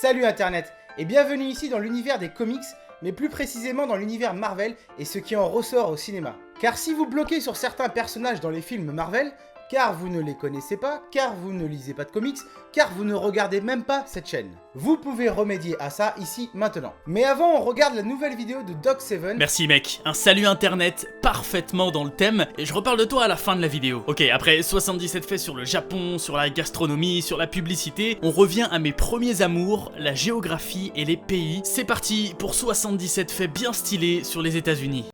Salut Internet, et bienvenue ici dans l'univers des comics, mais plus précisément dans l'univers Marvel et ce qui en ressort au cinéma. Car si vous bloquez sur certains personnages dans les films Marvel, car vous ne les connaissez pas, car vous ne lisez pas de comics, car vous ne regardez même pas cette chaîne. Vous pouvez remédier à ça ici maintenant. Mais avant, on regarde la nouvelle vidéo de Doc7. Merci mec, un salut internet parfaitement dans le thème, et je reparle de toi à la fin de la vidéo. Ok, après 77 faits sur le Japon, sur la gastronomie, sur la publicité, on revient à mes premiers amours, la géographie et les pays. C'est parti pour 77 faits bien stylés sur les États-Unis.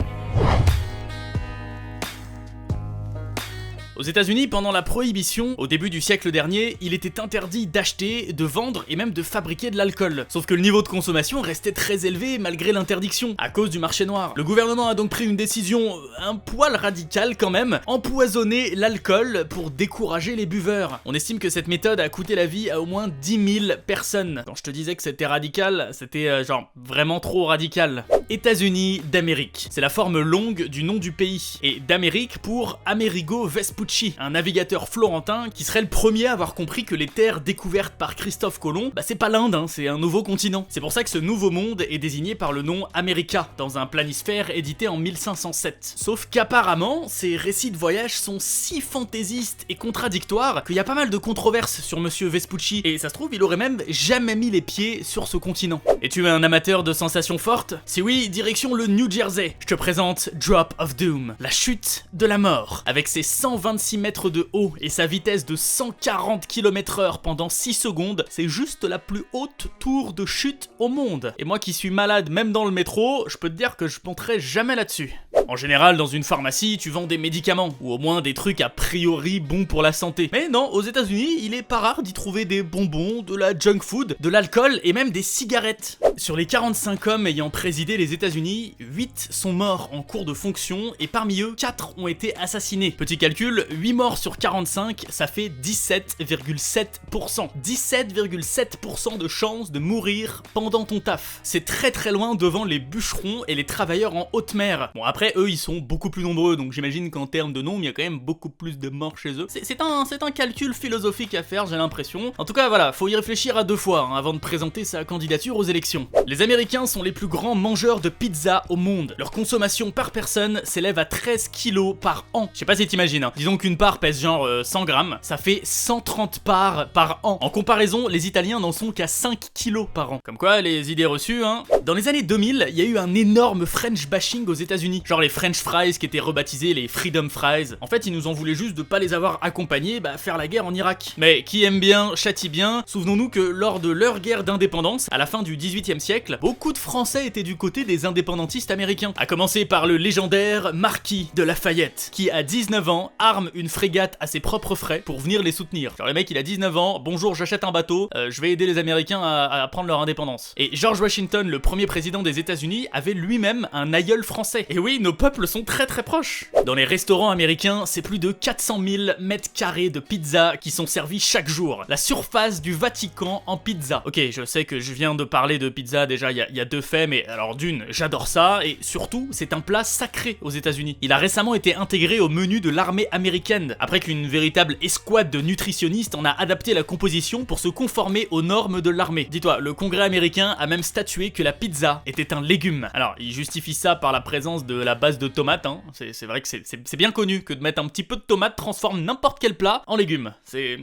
Aux États-Unis, pendant la prohibition, au début du siècle dernier, il était interdit d'acheter, de vendre et même de fabriquer de l'alcool. Sauf que le niveau de consommation restait très élevé malgré l'interdiction, à cause du marché noir. Le gouvernement a donc pris une décision un poil radicale quand même, empoisonner l'alcool pour décourager les buveurs. On estime que cette méthode a coûté la vie à au moins 10 000 personnes. Quand je te disais que c'était radical, c'était genre vraiment trop radical. États-Unis d'Amérique. C'est la forme longue du nom du pays. Et d'Amérique pour Amerigo Vespucci, un navigateur florentin qui serait le premier à avoir compris que les terres découvertes par Christophe Colomb, c'est pas l'Inde, hein, c'est un nouveau continent. C'est pour ça que ce nouveau monde est désigné par le nom America, dans un planisphère édité en 1507. Sauf qu'apparemment, ces récits de voyage sont si fantaisistes et contradictoires qu'il y a pas mal de controverses sur Monsieur Vespucci, et ça se trouve, il aurait même jamais mis les pieds sur ce continent. Es-tu un amateur de sensations fortes? Si oui, direction le New Jersey. Je te présente Drop of Doom, la chute de la mort, avec ses 126 mètres de haut et sa vitesse de 140 km/h pendant 6 secondes, c'est juste la plus haute tour de chute au monde. Et moi qui suis malade même dans le métro, je peux te dire que je monterai jamais là-dessus. En général, dans une pharmacie, tu vends des médicaments, ou au moins des trucs a priori bons pour la santé. Mais non, aux États-Unis, il est pas rare d'y trouver des bonbons, de la junk food, de l'alcool et même des cigarettes. Sur les 45 hommes ayant présidé les États-Unis, 8 sont morts en cours de fonction et parmi eux, 4 ont été assassinés. Petit calcul, 8 morts sur 45, ça fait 17,7%. 17,7% de chance de mourir pendant ton taf. C'est très très loin devant les bûcherons et les travailleurs en haute mer. Bon après, eux ils sont beaucoup plus nombreux, donc j'imagine qu'en termes de nombre, il y a quand même beaucoup plus de morts chez eux. C'est un calcul philosophique à faire, j'ai l'impression. En tout cas voilà, faut y réfléchir à deux fois avant de présenter sa candidature aux élections. Les Américains sont les plus grands mangeurs de pizza au monde. Leur consommation par personne s'élève à 13 kilos par an. Je sais pas si t'imagines, hein. Disons qu'une part pèse genre 100 grammes, ça fait 130 parts par an. En comparaison, les Italiens n'en sont qu'à 5 kilos par an. Comme quoi, les idées reçues, hein. Dans les années 2000, il y a eu un énorme French bashing aux États-Unis. Genre les French fries qui étaient rebaptisés les Freedom Fries. En fait, ils nous en voulaient juste de pas les avoir accompagnés faire la guerre en Irak. Mais qui aime bien, châtie bien. Souvenons-nous que lors de leur guerre d'indépendance, à la fin du 18e siècle, beaucoup de Français étaient du côté des indépendantistes américains. À commencer par le légendaire Marquis de Lafayette, qui à 19 ans arme une frégate à ses propres frais pour venir les soutenir. Genre le mec il a 19 ans, bonjour j'achète un bateau, je vais aider les Américains à prendre leur indépendance. Et George Washington, le premier président des États-Unis, avait lui-même un aïeul français. Et oui, nos peuples sont très très proches. Dans les restaurants américains, c'est plus de 400 000 mètres carrés de pizza qui sont servis chaque jour. La surface du Vatican en pizza. Ok, je sais que je viens de parler de pizza déjà il y a deux faits, mais alors d'une, j'adore ça, et surtout, c'est un plat sacré aux États-Unis. Il a récemment été intégré au menu de l'armée américaine, après qu'une véritable escouade de nutritionnistes en a adapté la composition pour se conformer aux normes de l'armée. Dis-toi, le Congrès américain a même statué que la pizza était un légume. Alors, il justifie ça par la présence de la base de tomates, hein. C'est vrai que c'est bien connu que de mettre un petit peu de tomate transforme n'importe quel plat en légume. C'est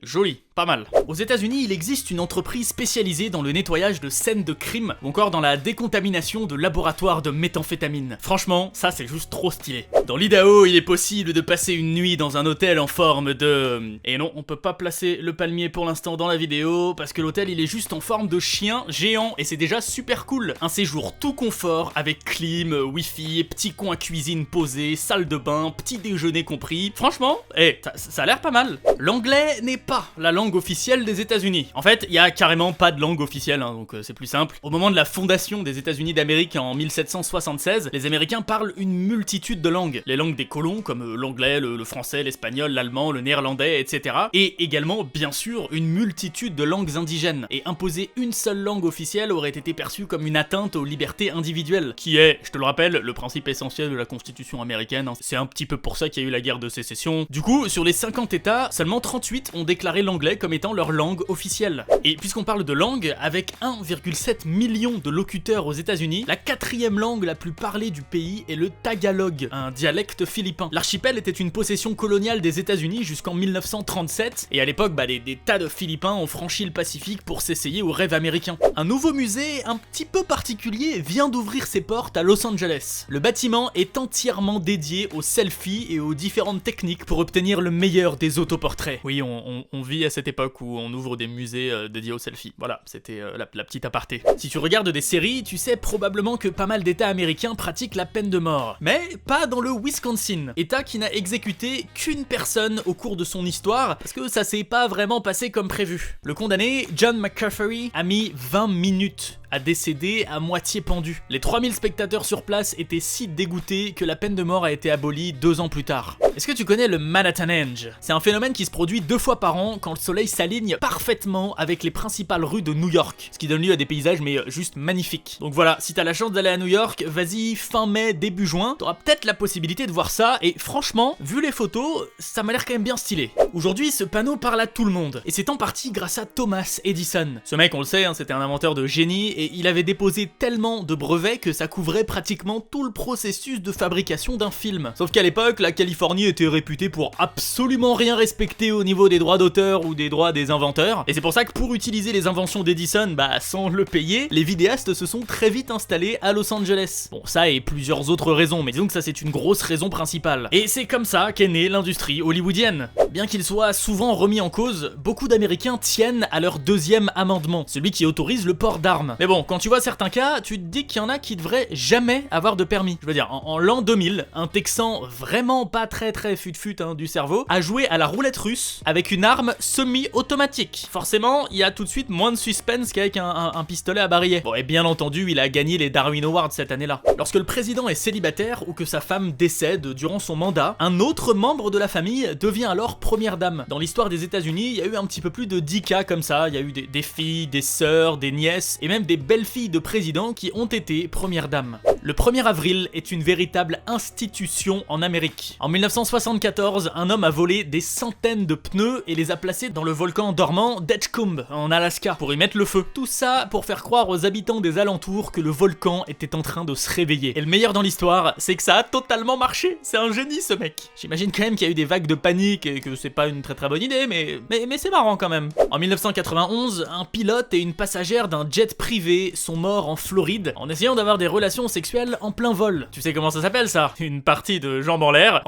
joli, pas mal. Aux États-Unis, il existe une entreprise spécialisée dans le nettoyage de scènes de crime ou encore dans la décontamination de laboratoires de méthamphétamine. Franchement, ça c'est juste trop stylé. Dans l'Idaho, il est possible de passer une nuit dans un hôtel en forme de... Et non, on peut pas placer le palmier pour l'instant dans la vidéo parce que l'hôtel il est juste en forme de chien géant et c'est déjà super cool. Un séjour tout confort avec clim, wifi, petit coin cuisine posé, salle de bain, petit déjeuner compris. Franchement, ça a l'air pas mal. L'anglais n'est pas la langue officielle des États-Unis. En fait, il y a carrément pas de langue officielle, hein, donc c'est plus simple. Au moment de la fondation des États-Unis d'Amérique en 1776, les Américains parlent une multitude de langues. Les langues des colons, comme l'anglais, le français, l'espagnol, l'allemand, le néerlandais, etc. Et également, bien sûr, une multitude de langues indigènes. Et imposer une seule langue officielle aurait été perçu comme une atteinte aux libertés individuelles, qui est, je te le rappelle, le principe essentiel de la Constitution américaine. C'est un petit peu pour ça qu'il y a eu la guerre de sécession. Du coup, sur les 50 États, seulement 38 ont déclaré déclaré l'anglais comme étant leur langue officielle. Et puisqu'on parle de langue, avec 1,7 million de locuteurs aux États-Unis, la 4e langue la plus parlée du pays est le tagalog, un dialecte philippin. L'archipel était une possession coloniale des États-Unis jusqu'en 1937, et à l'époque, des tas de Philippins ont franchi le Pacifique pour s'essayer au rêve américain. Un nouveau musée un petit peu particulier vient d'ouvrir ses portes à Los Angeles. Le bâtiment est entièrement dédié aux selfies et aux différentes techniques pour obtenir le meilleur des autoportraits. Oui, on vit à cette époque où on ouvre des musées dédiés aux selfies. Voilà, c'était la petite aparté. Si tu regardes des séries, tu sais probablement que pas mal d'États américains pratiquent la peine de mort. Mais pas dans le Wisconsin, État qui n'a exécuté qu'une personne au cours de son histoire, parce que ça s'est pas vraiment passé comme prévu. Le condamné, John McCaffery, a mis 20 minutes à décéder à moitié pendu. Les 3000 spectateurs sur place étaient si dégoûtés que la peine de mort a été abolie 2 ans plus tard. Est-ce que tu connais le Manhattanenge? C'est un phénomène qui se produit 2 fois par an quand le soleil s'aligne parfaitement avec les principales rues de New York, ce qui donne lieu à des paysages mais juste magnifiques. Donc voilà, si t'as la chance d'aller à New York, vas-y fin mai, début juin, t'auras peut-être la possibilité de voir ça, et franchement, vu les photos, ça m'a l'air quand même bien stylé. Aujourd'hui, ce panneau parle à tout le monde, et c'est en partie grâce à Thomas Edison. Ce mec, on le sait, c'était un inventeur de génie, et il avait déposé tellement de brevets que ça couvrait pratiquement tout le processus de fabrication d'un film. Sauf qu'à l'époque, la Californie était réputée pour absolument rien respecter au niveau des droits d'auteur ou des droits des inventeurs, et c'est pour ça que pour utiliser les inventions d'Edison, sans le payer, les vidéastes se sont très vite installés à Los Angeles. Bon, ça et plusieurs autres raisons, mais disons que ça c'est une grosse raison principale. Et c'est comme ça qu'est née l'industrie hollywoodienne. Bien qu'il soit souvent remis en cause, beaucoup d'Américains tiennent à leur 2e amendement, celui qui autorise le port d'armes. Mais bon, quand tu vois certains cas, tu te dis qu'il y en a qui devraient jamais avoir de permis. Je veux dire, en l'an 2000, un Texan vraiment pas très fut-fut du cerveau a joué à la roulette russe avec une arme semi-automatique. Forcément, il y a tout de suite moins de suspense qu'avec un pistolet à barillet. Bon, et bien entendu, il a gagné les Darwin Awards cette année-là. Lorsque le président est célibataire ou que sa femme décède durant son mandat, un autre membre de la famille devient alors première dame. Dans l'histoire des États-Unis, il y a eu un petit peu plus de 10 cas comme ça. Il y a eu des filles, des sœurs, des nièces et même des belles-filles de présidents qui ont été premières dames. Le 1er avril est une véritable institution en Amérique. En 1974, un homme a volé des centaines de pneus et les a placés dans le volcan dormant d'Edgecumbe, en Alaska, pour y mettre le feu. Tout ça pour faire croire aux habitants des alentours que le volcan était en train de se réveiller. Et le meilleur dans l'histoire, c'est que ça a totalement marché. C'est un génie ce mec. J'imagine quand même qu'il y a eu des vagues de panique et que c'est pas une très bonne idée, mais c'est marrant quand même. En 1991, un pilote et une passagère d'un jet privé sont morts en Floride en essayant d'avoir des relations sexuelles en plein vol. Tu sais comment ça s'appelle ça? Une partie de jambes en l'air.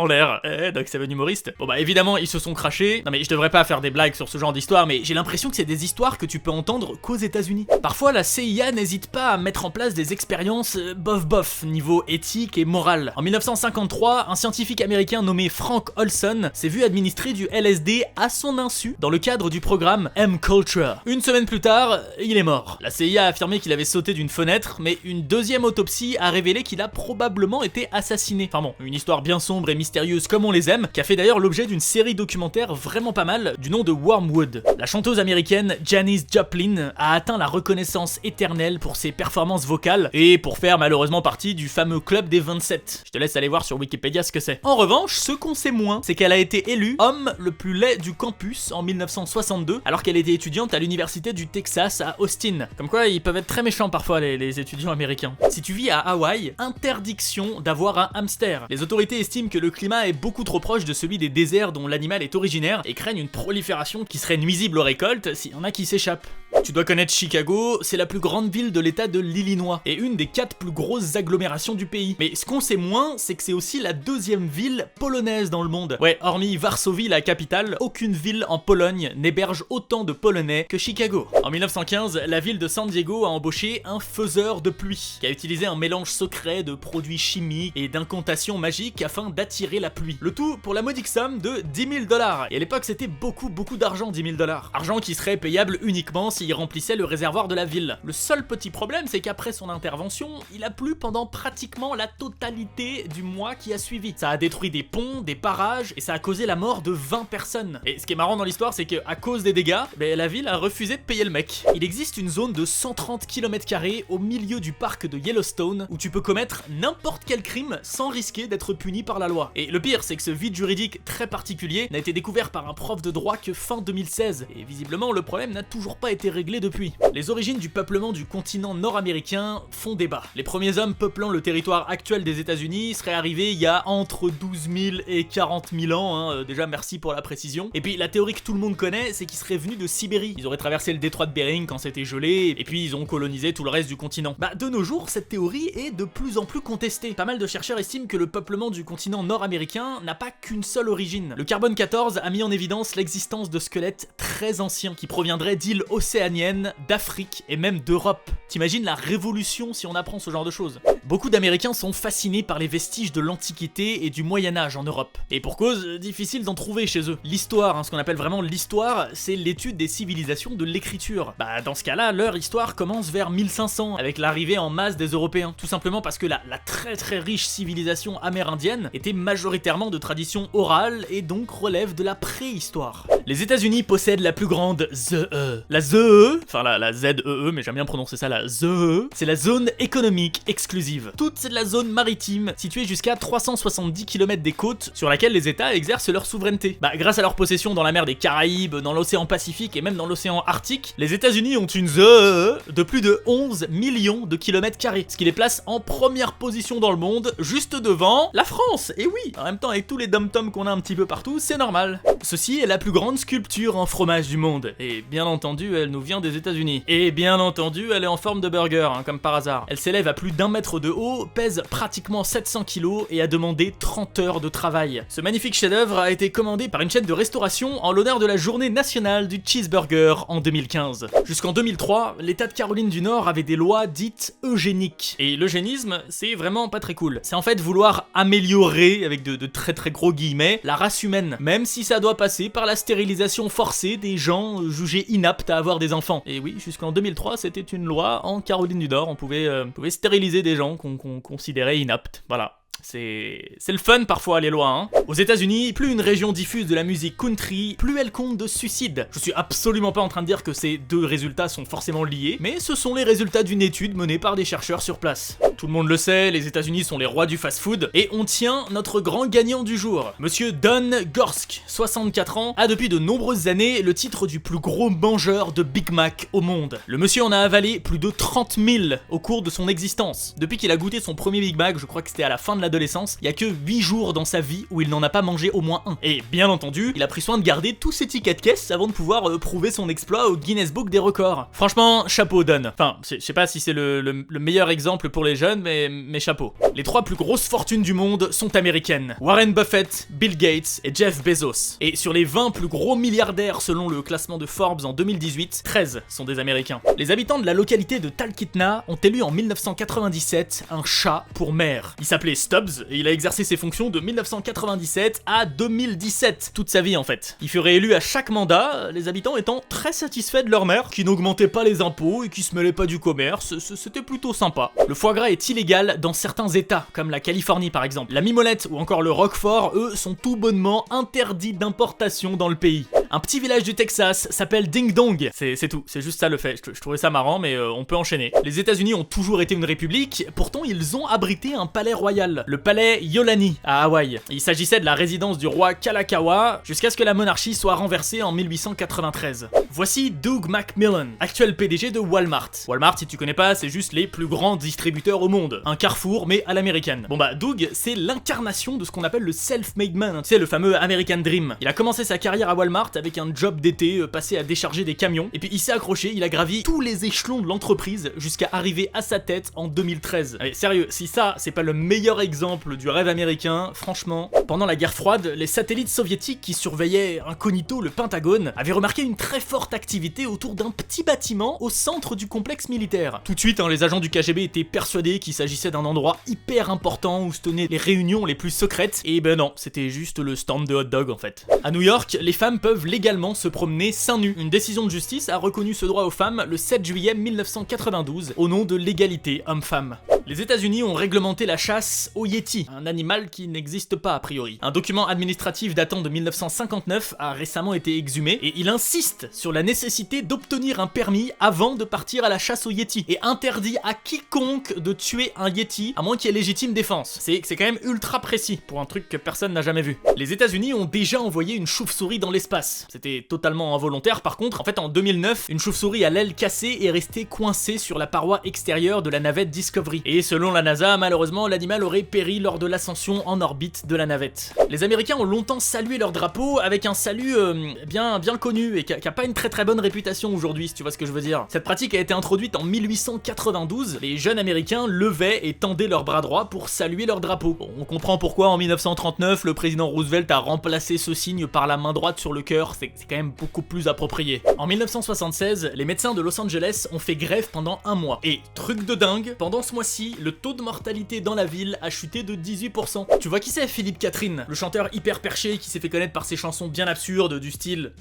Donc c'est un humoriste. Bon évidemment ils se sont crachés. Non mais je devrais pas faire des blagues sur ce genre d'histoire, mais j'ai l'impression que c'est des histoires que tu peux entendre qu'aux États-Unis. Parfois la CIA n'hésite pas à mettre en place des expériences bof niveau éthique et morale. En 1953, un scientifique américain nommé Frank Olson s'est vu administrer du LSD à son insu dans le cadre du programme M-Culture. Une semaine plus tard, il est mort. La CIA a affirmé qu'il avait sauté d'une fenêtre, mais une deuxième autopsie a révélé qu'il a probablement été assassiné. Enfin bon, une histoire bien sombre et mystérieuse comme on les aime, qui a fait d'ailleurs l'objet d'une série documentaire vraiment pas mal du nom de Wormwood. La chanteuse américaine Janis Joplin a atteint la reconnaissance éternelle pour ses performances vocales et pour faire malheureusement partie du fameux club des 27. Je te laisse aller voir sur Wikipédia ce que c'est. En revanche, ce qu'on sait moins, c'est qu'elle a été élue homme le plus laid du campus en 1962, alors qu'elle était étudiante à l'université du Texas à Austin. Comme quoi, ils peuvent être très méchants parfois les étudiants américains. Si tu vis à Hawaï, interdiction d'avoir un hamster. Les autorités estiment que le climat est beaucoup trop proche de celui des déserts dont l'animal est originaire et craignent une prolifération qui serait nuisible aux récoltes s'il y en a qui s'échappent. Tu dois connaître Chicago, c'est la plus grande ville de l'état de l'Illinois et une des 4 plus grosses agglomérations du pays. Mais ce qu'on sait moins, c'est que c'est aussi la 2e ville polonaise dans le monde. Ouais, hormis Varsovie, la capitale, aucune ville en Pologne n'héberge autant de Polonais que Chicago. En 1915, la ville de San Diego a embauché un faiseur de pluie qui a utilisé un mélange secret de produits chimiques et d'incantations magiques afin d'attirer la pluie. Le tout pour la modique somme de $10 000. Et à l'époque, c'était beaucoup d'argent, $10 000. Argent qui serait payable uniquement si il remplissait le réservoir de la ville. Le seul petit problème, c'est qu'après son intervention, il a plu pendant pratiquement la totalité du mois qui a suivi. Ça a détruit des ponts, des parages, et ça a causé la mort de 20 personnes. Et ce qui est marrant dans l'histoire, c'est qu'à cause des dégâts, la ville a refusé de payer le mec. Il existe une zone de 130 km² au milieu du parc de Yellowstone où tu peux commettre n'importe quel crime sans risquer d'être puni par la loi. Et le pire, c'est que ce vide juridique très particulier n'a été découvert par un prof de droit que fin 2016, et visiblement le problème n'a toujours pas été réglé depuis. Les origines du peuplement du continent nord-américain font débat. Les premiers hommes peuplant le territoire actuel des États-Unis seraient arrivés il y a entre 12 000 et 40 000 ans, déjà merci pour la précision. Et puis la théorie que tout le monde connaît, c'est qu'ils seraient venus de Sibérie. Ils auraient traversé le détroit de Bering quand c'était gelé, et puis ils ont colonisé tout le reste du continent. De nos jours, cette théorie est de plus en plus contestée. Pas mal de chercheurs estiment que le peuplement du continent nord-américain n'a pas qu'une seule origine. Le carbone 14 a mis en évidence l'existence de squelettes très anciens qui proviendraient d'îles océaniennes, d'Afrique et même d'Europe. T'imagines la révolution si on apprend ce genre de choses. Beaucoup d'Américains sont fascinés par les vestiges de l'Antiquité et du Moyen-Âge en Europe. Et pour cause, difficile d'en trouver chez eux. L'histoire, ce qu'on appelle vraiment l'histoire, c'est l'étude des civilisations de l'écriture. Dans ce cas-là, leur histoire commence vers 1500, avec l'arrivée en masse des Européens. Tout simplement parce que la très très riche civilisation amérindienne était majoritairement de tradition orale et donc relève de la préhistoire. Les États-Unis possèdent la plus grande ZEE. La ZEE, enfin la ZEE, mais j'aime bien prononcer ça, la ZEE, c'est la zone économique exclusive. Toute la zone maritime, située jusqu'à 370 km des côtes, sur laquelle les États exercent leur souveraineté. Grâce à leur possession dans la mer des Caraïbes, dans l'océan Pacifique et même dans l'océan Arctique, les États-Unis ont une ZEE de plus de 11 millions de kilomètres carrés, ce qui les place en première position dans le monde, juste devant la France. Et oui, en même temps avec tous les dom-toms qu'on a un petit peu partout, c'est normal. Ceci est la plus grande sculpture en fromage du monde, et bien entendu elle nous vient des États-Unis. Et bien entendu elle est en forme de burger, comme par hasard. Elle s'élève à plus d'1 mètre de haut, pèse pratiquement 700 kg et a demandé 30 heures de travail. Ce magnifique chef-d'œuvre a été commandé par une chaîne de restauration en l'honneur de la journée nationale du cheeseburger en 2015. Jusqu'en 2003, l'État de Caroline du Nord avait des lois dites eugéniques. Et l'eugénisme, c'est vraiment pas très cool. C'est en fait vouloir améliorer, avec de très très gros guillemets, la race humaine, même si ça doit passer par la stérilisation forcée des gens jugés inaptes à avoir des enfants. Et oui, jusqu'en 2003, c'était une loi en Caroline du Nord, on pouvait stériliser des gens qu'on considérait inaptes, voilà. C'est le fun parfois les lois, hein. Aux États-Unis, plus une région diffuse de la musique country, plus elle compte de suicides. Je suis absolument pas en train de dire que ces deux résultats sont forcément liés, mais ce sont les résultats d'une étude menée par des chercheurs sur place. Tout le monde le sait, les États-Unis sont les rois du fast-food, et on tient notre grand gagnant du jour. Monsieur Don Gorsk, 64 ans, a depuis de nombreuses années le titre du plus gros mangeur de Big Mac au monde. Le monsieur en a avalé plus de 30 000 au cours de son existence. Depuis qu'il a goûté son premier Big Mac, je crois que c'était à la fin de l'adolescence, il y a que 8 jours dans sa vie où il n'en a pas mangé au moins un. Et bien entendu, il a pris soin de garder tous ses tickets de caisse avant de pouvoir prouver son exploit au Guinness Book des records. Franchement, chapeau Don. Enfin, je sais pas si c'est le meilleur exemple pour les jeunes, mais chapeau. Les 3 plus grosses fortunes du monde sont américaines. Warren Buffett, Bill Gates et Jeff Bezos. Et sur les 20 plus gros milliardaires selon le classement de Forbes en 2018, 13 sont des Américains. Les habitants de la localité de Talkeetna ont élu en 1997 un chat pour maire. Il s'appelait Stubbs et il a exercé ses fonctions de 1997 à 2017, toute sa vie en fait. Il fut réélu à chaque mandat, les habitants étant très satisfaits de leur maire, qui n'augmentait pas les impôts et qui se mêlait pas du commerce, c'était plutôt sympa. Le foie gras est illégal dans certains états, comme la Californie par exemple. La mimolette ou encore le roquefort, eux, sont tout bonnement interdits d'importation dans le pays. Un petit village du Texas s'appelle Ding Dong. C'est tout, c'est juste ça le fait. Je trouvais ça marrant, mais on peut enchaîner. Les États-Unis ont toujours été une république, pourtant ils ont abrité un palais royal, le palais Iolani à Hawaï. Il s'agissait de la résidence du roi Kalakaua, jusqu'à ce que la monarchie soit renversée en 1893. Voici Doug McMillon, actuel PDG de Walmart. Walmart, si tu connais pas, c'est juste les plus grands distributeurs au monde. Un Carrefour, mais à l'américaine. Bon Doug, c'est l'incarnation de ce qu'on appelle le self-made man, tu sais, le fameux American Dream. Il a commencé sa carrière à Walmart avec un job d'été passé à décharger des camions, et puis il s'est accroché, il a gravi tous les échelons de l'entreprise jusqu'à arriver à sa tête en 2013. Allez, sérieux, si ça, c'est pas le meilleur exemple du rêve américain, franchement. Pendant la guerre froide, les satellites soviétiques qui surveillaient incognito le Pentagone avaient remarqué une très forte activité autour d'un petit bâtiment au centre du complexe militaire. Tout de suite, les agents du KGB étaient persuadés qu'il s'agissait d'un endroit hyper important où se tenaient les réunions les plus secrètes, et ben non, c'était juste le stand de hot dog en fait. À New York, les femmes peuvent légalement se promener seins nus. Une décision de justice a reconnu ce droit aux femmes le 7 juillet 1992 au nom de l'égalité homme-femme. Les États-Unis ont réglementé la chasse au yéti, un animal qui n'existe pas a priori. Un document administratif datant de 1959 a récemment été exhumé et il insiste sur la nécessité d'obtenir un permis avant de partir à la chasse au yéti et interdit à quiconque de tuer un yéti à moins qu'il y ait légitime défense. C'est quand même ultra précis pour un truc que personne n'a jamais vu. Les États-Unis ont déjà envoyé une chauve-souris dans l'espace. C'était totalement involontaire par contre. En fait, en 2009, une chauve-souris à l'aile cassée est restée coincée sur la paroi extérieure de la navette Discovery. Et selon la NASA, malheureusement, l'animal aurait péri lors de l'ascension en orbite de la navette. Les Américains ont longtemps salué leur drapeau avec un salut bien connu et qui a pas une très bonne réputation aujourd'hui, si tu vois ce que je veux dire. Cette pratique a été introduite en 1892. Les jeunes Américains levaient et tendaient leur bras droit pour saluer leur drapeau. Bon, on comprend pourquoi en 1939, le président Roosevelt a remplacé ce signe par la main droite sur le cœur, c'est quand même beaucoup plus approprié. En 1976, les médecins de Los Angeles ont fait grève pendant un mois. Et truc de dingue, pendant ce mois-ci, le taux de mortalité dans la ville a chuté de 18%. Tu vois qui c'est, Philippe Catherine, le chanteur hyper perché qui s'est fait connaître par ses chansons bien absurdes du style...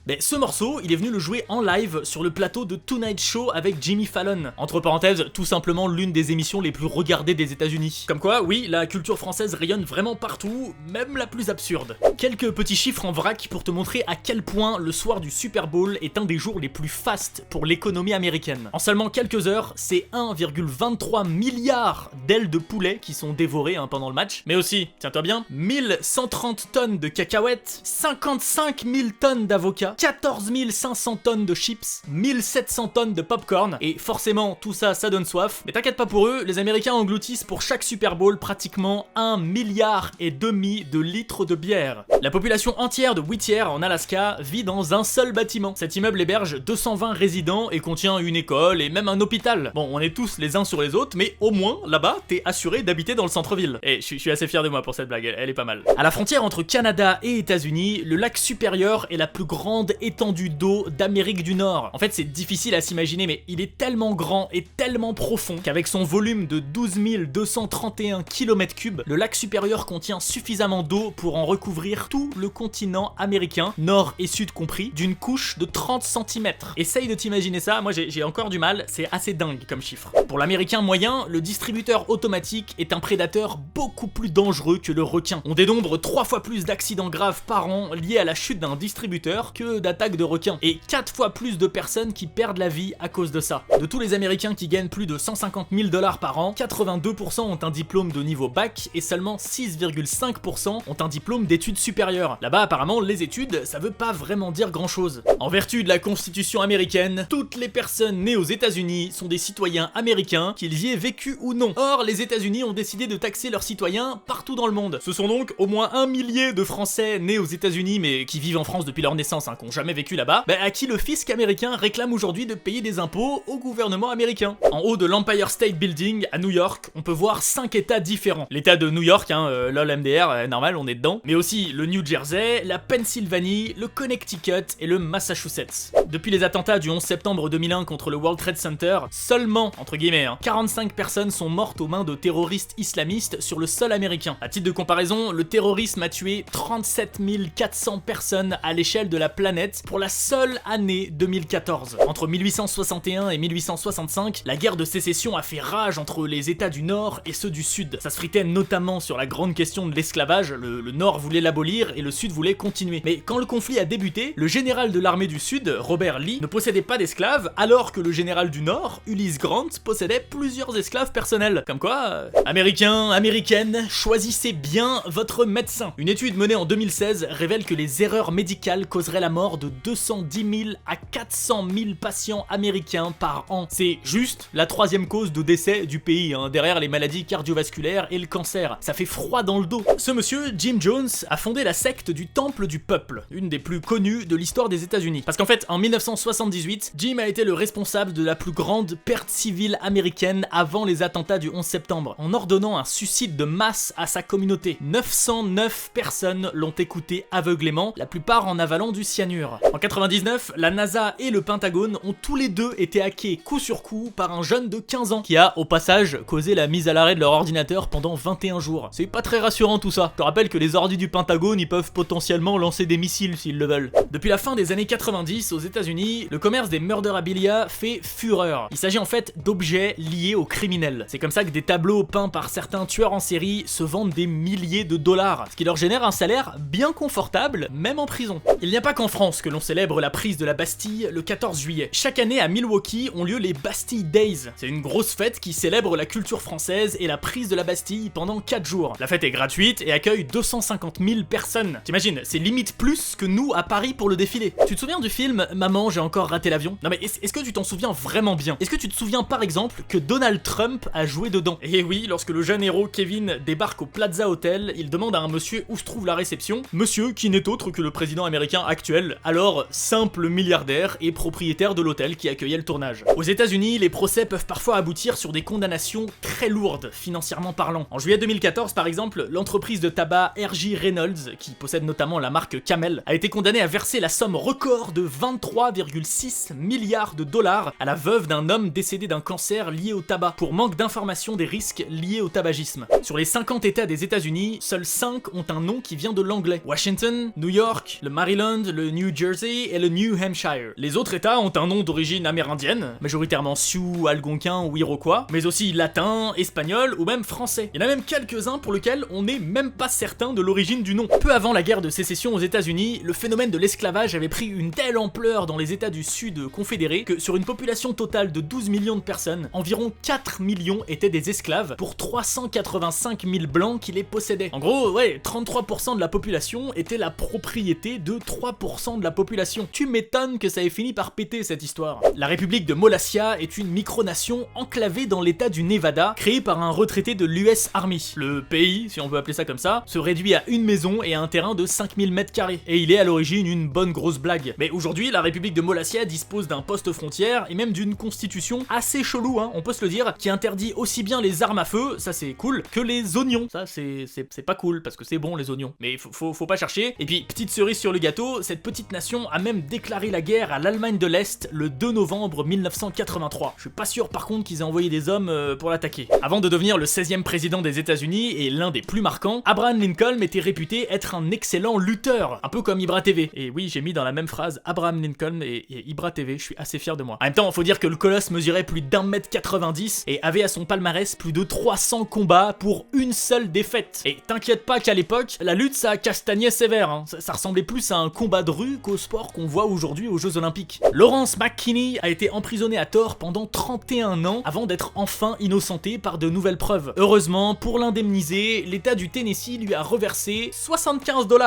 Mais ce morceau, il est venu le jouer en live sur le plateau de Tonight Show avec Jimmy Fallon. Entre parenthèses, tout simplement l'une des émissions les plus regardées des États-Unis. Comme quoi, oui, la culture française rayonne vraiment partout, même la plus absurde. Quelques petits chiffres en vrac pour te montrer à quel point le soir du Super Bowl est un des jours les plus fastes pour l'économie américaine. En seulement quelques heures, c'est 1,23 milliard d'ailes de poulet qui sont dévorées pendant le match. Mais aussi, tiens-toi bien, 1130 tonnes de cacahuètes, 55 000 tonnes d'avocats, 14 500 tonnes de chips, 1700 tonnes de popcorn, et forcément tout ça, ça donne soif. Mais t'inquiète pas pour eux, les Américains engloutissent pour chaque Super Bowl pratiquement 1,5 milliard de litres de bière. La population entière de Whittier en Alaska vit dans un seul bâtiment. Cet immeuble héberge 220 résidents et contient une école et même un hôpital. Bon, on est tous les uns sur les autres, mais au moins là-bas, t'es assuré d'habiter dans le centre-ville. Et je suis assez fier de moi pour cette blague, elle est pas mal. À la frontière entre Canada et États-Unis, le lac supérieur est la plus grande étendue d'eau d'Amérique du Nord. En fait, c'est difficile à s'imaginer, mais il est tellement grand et tellement profond qu'avec son volume de 12 231 km3, le lac supérieur contient suffisamment d'eau pour en recouvrir tout le continent américain, nord et sud compris, d'une couche de 30 cm. Essaye de t'imaginer ça, moi j'ai encore du mal, c'est assez dingue comme chiffre. Pour l'américain moyen, le distributeur automatique est un prédateur beaucoup plus dangereux que le requin. On dénombre 3 fois plus d'accidents graves par an liés à la chute d'un distributeur que d'attaques de requins, et 4 fois plus de personnes qui perdent la vie à cause de ça. De tous les Américains qui gagnent plus de 150 000 $ par an, 82% ont un diplôme de niveau bac et seulement 6,5% ont un diplôme d'études supérieures. Là-bas, apparemment, les études, ça veut pas vraiment dire grand-chose. En vertu de la Constitution américaine, toutes les personnes nées aux États-Unis sont des citoyens américains, qu'ils y aient vécu ou non. Or, les États-Unis ont décidé de taxer leurs citoyens partout dans le monde. Ce sont donc au moins 1 millier de Français nés aux États-Unis mais qui vivent en France depuis leur naissance, qui n'ont jamais vécu là-bas, à qui le fisc américain réclame aujourd'hui de payer des impôts au gouvernement américain. En haut de l'Empire State Building à New York, on peut voir 5 états différents. L'état de New York, lol MDR, normal, on est dedans, mais aussi le New Jersey, la Pennsylvanie, le Connecticut et le Massachusetts. Depuis les attentats du 11 septembre 2001 contre le World Trade Center, seulement, entre guillemets, 45 personnes sont mortes aux mains de terroristes islamistes sur le sol américain. À titre de comparaison, le terrorisme a tué 37 400 personnes à l'échelle de la planète pour la seule année 2014. Entre 1861 et 1865, la guerre de sécession a fait rage entre les États du Nord et ceux du Sud. Ça se fritait notamment sur la grande question de l'esclavage, le Nord voulait l'abolir et le Sud voulait continuer. Mais quand le conflit a débuté, le général de l'armée du Sud, Robert Lee, ne possédait pas d'esclaves, alors que le général du Nord, Ulysse Grant, possédait plusieurs esclaves personnels. Comme quoi, Américains, Américaines, choisissez bien votre médecin. Une étude menée en 2016 révèle que les erreurs médicales causeraient la mort de 210 000 à 400 000 patients américains par an. C'est juste la 3e cause de décès du pays, derrière les maladies cardiovasculaires et le cancer. Ça fait froid dans le dos. Ce monsieur, Jim Jones, a fondé la secte du Temple du Peuple, une des plus connues de l'histoire des États-Unis. Parce qu'en fait, en 1978, Jim a été le responsable de la plus grande perte civile américaine avant les attentats du 11 septembre, en ordonnant un suicide de masse à sa communauté. 909 personnes l'ont écouté aveuglément, la plupart en avalant du cyanure. cyanure. En 99, la NASA et le Pentagone ont tous les deux été hackés coup sur coup par un jeune de 15 ans qui a, au passage, causé la mise à l'arrêt de leur ordinateur pendant 21 jours. C'est pas très rassurant tout ça. Je te rappelle que les ordis du Pentagone, ils peuvent potentiellement lancer des missiles s'ils le veulent. Depuis la fin des années 90, aux États-Unis, le commerce des murderabilia fait fureur. Il s'agit en fait d'objets liés aux criminels. C'est comme ça que des tableaux peints par certains tueurs en série se vendent des milliers de dollars, ce qui leur génère un salaire bien confortable, même en prison. Il n'y a pas qu'en France que l'on célèbre la prise de la Bastille le 14 juillet. Chaque année à Milwaukee ont lieu les Bastille Days. C'est une grosse fête qui célèbre la culture française et la prise de la Bastille pendant 4 jours. La fête est gratuite et accueille 250 000 personnes. T'imagines, c'est limite plus que nous à Paris pour le défilé. Tu te souviens du film Maman, j'ai encore raté l'avion? Non mais est-ce que tu t'en souviens vraiment bien? Est-ce que tu te souviens par exemple que Donald Trump a joué dedans? Et oui, lorsque le jeune héros Kevin débarque au Plaza Hotel, il demande à un monsieur où se trouve la réception. Monsieur qui n'est autre que le président américain actuel, alors simple milliardaire et propriétaire de l'hôtel qui accueillait le tournage. Aux États-Unis, les procès peuvent parfois aboutir sur des condamnations très lourdes, financièrement parlant. En juillet 2014, par exemple, l'entreprise de tabac R.J. Reynolds, qui possède notamment la marque Camel, a été condamnée à verser la somme record de 23,6 milliards de dollars à la veuve d'un homme décédé d'un cancer lié au tabac, pour manque d'information des risques liés au tabagisme. Sur les 50 États des États-Unis, seuls 5 ont un nom qui vient de l'anglais. Washington, New York, le Maryland, le New Jersey et le New Hampshire. Les autres États ont un nom d'origine amérindienne, majoritairement Sioux, Algonquin ou Iroquois, mais aussi latin, espagnol ou même français. Il y en a même quelques-uns pour lesquels on n'est même pas certain de l'origine du nom. Peu avant la guerre de sécession aux États-Unis, le phénomène de l'esclavage avait pris une telle ampleur dans les États du Sud confédérés que sur une population totale de 12 millions de personnes, environ 4 millions étaient des esclaves pour 385 000 blancs qui les possédaient. En gros, ouais, 33% de la population était la propriété de 3% de la population. Tu m'étonnes que ça ait fini par péter cette histoire. La République de Mollassia est une micronation enclavée dans l'état du Nevada, créée par un retraité de l'US Army. Le pays, si on veut appeler ça comme ça, se réduit à une maison et à un terrain de 5000 m². Et il est à l'origine une bonne grosse blague. Mais aujourd'hui, la République de Mollassia dispose d'un poste frontière et même d'une constitution assez chelou, hein, on peut se le dire, qui interdit aussi bien les armes à feu, ça c'est cool, que les oignons. Ça c'est pas cool, parce que c'est bon les oignons. Mais faut pas chercher. Et puis, petite cerise sur le gâteau, cette petite nation a même déclaré la guerre à l'Allemagne de l'Est le 2 novembre 1983. Je suis pas sûr par contre qu'ils aient envoyé des hommes pour l'attaquer. Avant de devenir le 16e président des États-Unis et l'un des plus marquants, Abraham Lincoln était réputé être un excellent lutteur, un peu comme Ibra TV. Et oui, j'ai mis dans la même phrase Abraham Lincoln et Ibra TV, je suis assez fier de moi. En même temps, faut dire que le colosse mesurait plus d'1,90 m et avait à son palmarès plus de 300 combats pour une seule défaite. Et t'inquiète pas qu'à l'époque, la lutte ça castagnait sévère, hein. Ça ressemblait plus à un combat de rue qu'au sport qu'on voit aujourd'hui aux Jeux Olympiques. Lawrence McKinney a été emprisonné à tort pendant 31 ans avant d'être enfin innocenté par de nouvelles preuves. Heureusement, pour l'indemniser, l'État du Tennessee lui a reversé 75 $.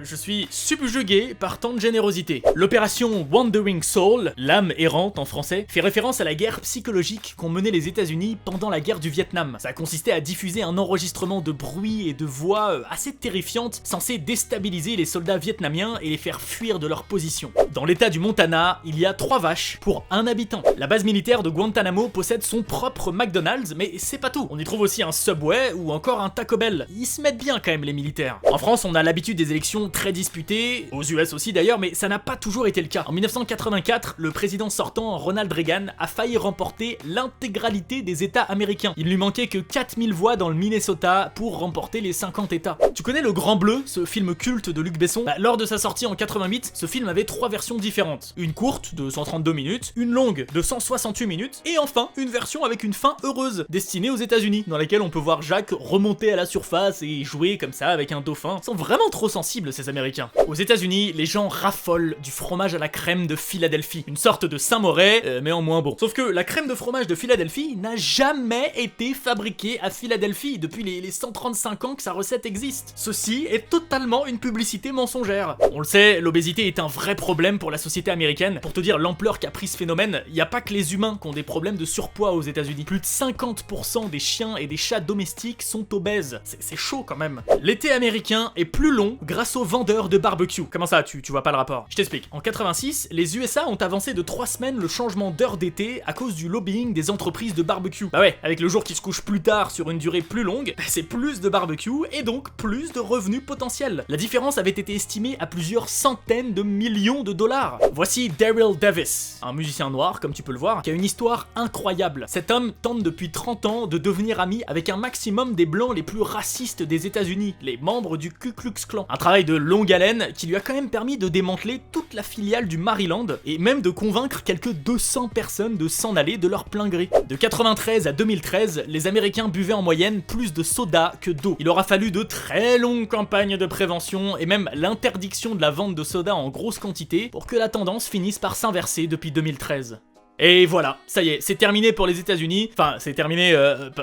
Je suis subjugué par tant de générosité. L'opération Wandering Soul, l'âme errante en français, fait référence à la guerre psychologique qu'ont menée les États-Unis pendant la guerre du Vietnam. Ça a consisté à diffuser un enregistrement de bruit et de voix assez terrifiantes, censé déstabiliser les soldats vietnamiens et les faire fuir de leur position. Dans l'état du Montana, il y a 3 vaches pour 1 habitant. La base militaire de Guantanamo possède son propre McDonald's, mais c'est pas tout. On y trouve aussi un Subway ou encore un Taco Bell. Ils se mettent bien quand même les militaires. En France, on a l'habitude des élections très disputées, aux US aussi d'ailleurs, mais ça n'a pas toujours été le cas. En 1984, le président sortant, Ronald Reagan, a failli remporter l'intégralité des États américains. Il lui manquait que 4000 voix dans le Minnesota pour remporter les 50 États. Tu connais Le Grand Bleu, ce film culte de Luc Besson? Lors de sa sortie en 88, ce film avait 3 versions différentes. Une courte de 132 minutes, une longue de 168 minutes, et enfin une version avec une fin heureuse, destinée aux États-Unis, dans laquelle on peut voir Jacques remonter à la surface et jouer comme ça avec un dauphin. Ils sont vraiment trop sensibles ces Américains. Aux États-Unis, les gens raffolent du fromage à la crème de Philadelphie, une sorte de Saint-Moré, mais en moins bon. Sauf que la crème de fromage de Philadelphie n'a jamais été fabriquée à Philadelphie depuis les 135 ans que sa recette existe. Ceci est totalement une publicité mensongère. On le sait, l'obésité est un vrai problème pour la société américaine. Pour te dire l'ampleur qu'a pris ce phénomène, il n'y a pas que les humains qui ont des problèmes de surpoids aux États-Unis. Plus de 50% des chiens et des chats domestiques sont obèses. C'est chaud quand même. L'été américain est plus long grâce aux vendeurs de barbecue. Comment ça, tu vois pas le rapport? Je t'explique. En 86, les USA ont avancé de 3 semaines le changement d'heure d'été à cause du lobbying des entreprises de barbecue. Bah ouais, avec le jour qui se couche plus tard sur une durée plus longue, c'est plus de barbecue et donc plus de revenus potentiels. La différence avait été estimée à plusieurs centaines centaines de millions de dollars. Voici Daryl Davis, un musicien noir, comme tu peux le voir, qui a une histoire incroyable. Cet homme tente depuis 30 ans de devenir ami avec un maximum des blancs les plus racistes des États-Unis, les membres du Ku Klux Klan. Un travail de longue haleine qui lui a quand même permis de démanteler toute la filiale du Maryland et même de convaincre quelques 200 personnes de s'en aller de leur plein gré. De 93 à 2013, les Américains buvaient en moyenne plus de soda que d'eau. Il aura fallu de très longues campagnes de prévention et même l'interdiction de la vente de soda en grosse quantité pour que la tendance finisse par s'inverser depuis 2013. Et voilà, ça y est, c'est terminé pour les États-Unis. Enfin, c'est terminé,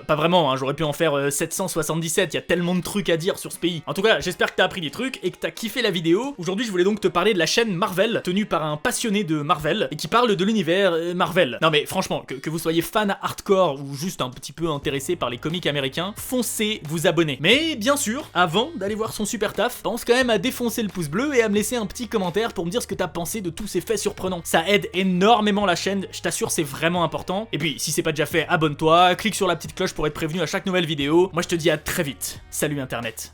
pas vraiment, hein, j'aurais pu en faire 777, il y a tellement de trucs à dire sur ce pays. En tout cas, j'espère que t'as appris des trucs et que t'as kiffé la vidéo. Aujourd'hui, je voulais donc te parler de la chaîne Marvel, tenue par un passionné de Marvel, et qui parle de l'univers Marvel. Non mais franchement, que vous soyez fan hardcore ou juste un petit peu intéressé par les comics américains, foncez vous abonner. Mais bien sûr, avant d'aller voir son super taf, pense quand même à défoncer le pouce bleu et à me laisser un petit commentaire pour me dire ce que t'as pensé de tous ces faits surprenants. Ça aide énormément la chaîne, je t'assure, c'est vraiment important. Et puis, si c'est pas déjà fait, abonne-toi, clique sur la petite cloche pour être prévenu à chaque nouvelle vidéo. Moi, je te dis à très vite. Salut Internet.